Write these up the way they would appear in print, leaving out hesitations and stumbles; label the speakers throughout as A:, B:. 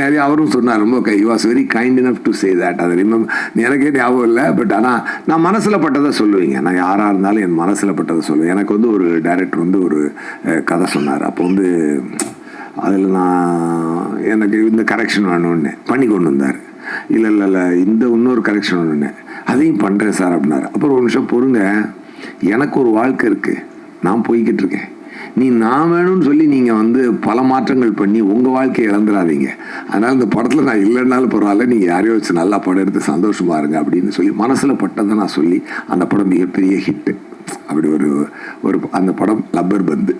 A: நிறைய அவரும் சொன்னார், ரொம்ப you was very kind enough to say that. அது எனக்கே ஞாபகம் இல்லை, பட் ஆனால் நான் மனசில் பட்டதை சொல்லுவீங்க. நான் யாராக இருந்தாலும் என் மனசில் பட்டதை சொல்லுவேன். எனக்கு வந்து ஒரு டைரக்டர் வந்து ஒரு கதை சொன்னார். அப்போ வந்து அதில் நான் எனக்கு இந்த கரெக்ஷன் வேணும்னு பண்ணி கொண்டு வந்தார். இல்லை இந்த இன்னொரு கரெக்ஷன் வேணும்னு, அதையும் பண்ணுறேன் சார் அப்படின்னாரு. அப்புறம் ஒரு நிமிஷம் பொறுங்க, எனக்கு ஒரு வாழ்க்கை இருக்குது, நான் போய்கிட்டு இருக்கேன். நான் வேணும்னு சொல்லி நீங்கள் வந்து பல மாற்றங்கள் பண்ணி உங்கள் வாழ்க்கையை இழந்துடாதீங்க. அதனால் இந்த படத்தில் நான் இல்லைன்னாலும் பரவாயில்ல, நீங்கள் யாரையோ வச்சு நல்லா படம் எடுத்து சந்தோஷமாக இருங்க அப்படின்னு சொல்லி மனசில் பட்டதை நான் சொல்லி அந்த படம் மிகப்பெரிய ஹிட்டு. அப்படி ஒரு அந்த படம் லப்பர் பந்து.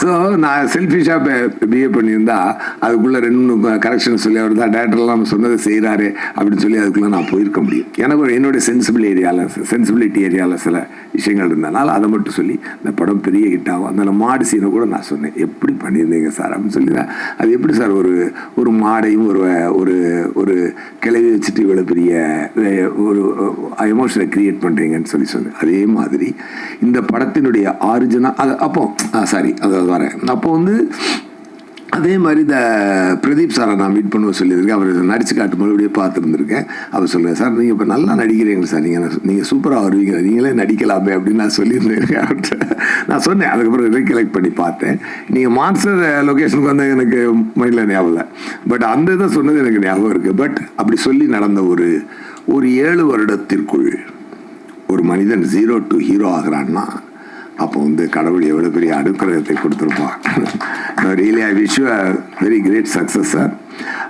A: ஸோ நான் செல்ஃபிஷாக பிஹேவ் பண்ணியிருந்தா அதுக்குள்ளே 2 கரெக்ஷன் சொல்லி அவர் தான் டேரக்டர்லாம் நம்ம சொன்னதை செய்கிறாரு அப்படின்னு சொல்லி அதுக்குள்ளே நான் போயிருக்க முடியும். எனக்கு என்னுடைய சென்சிபிலிட்டி ஏரியாவில் சில விஷயங்கள் இருந்ததுனால அதை மட்டும் சொல்லி இந்த படம் பெரிய ஹிட் ஆகும். அந்த மாடு சீனை கூட நான் சொன்னேன், எப்படி பண்ணியிருந்தீங்க சார் அப்படின்னு சொல்லி தான். அது எப்படி சார் ஒரு மாடையும் ஒரு ஒரு கிளவி வச்சுட்டு இவ்வளோ பெரிய ஒரு எமோஷனை கிரியேட் பண்ணுறீங்கன்னு சொல்லி சொன்னேன். அதே மாதிரி இந்த படத்தினுடைய ஆரிஜினல் அது அப்போ அதை வரேன். அப்போ வந்து அதே மாதிரி இந்த பிரதீப் சாரை நான் மீட் பண்ணுவ சொல்லியிருக்கேன். அவர் நடிச்சு காட்டு மறுபடியே பார்த்துருந்துருக்கேன். அவர் சொல்லுவேன், சார் நீங்கள் இப்போ நல்லா நடிக்கிறீங்க சார், நீங்கள் சூப்பராக வருவீங்க, நீங்களே நடிக்கலாமே அப்படின்னு நான் சொல்லியிருந்தேன் அவர்கிட்ட. நான் சொன்னேன். அதுக்கப்புறம் ரீகலெக்ட் பண்ணி பார்த்தேன். நீங்கள் மான்ஸ்டர் லொக்கேஷனுக்கு வந்து எனக்கு மைண்டில் ஞாபகம் இல்லை, பட் அந்த இதை சொன்னது எனக்கு ஞாபகம் இருக்குது. பட் அப்படி சொல்லி நடந்த ஒரு 7 வருடத்திற்குள் ஒரு மனிதன் 0 to ஹீரோ ஆகிறான்னா அப்போ வந்து கடவுள் எவ்வளோ பெரிய அனுக்கிரகத்தை கொடுத்துருப்பான். Really I wish you a very great success sir.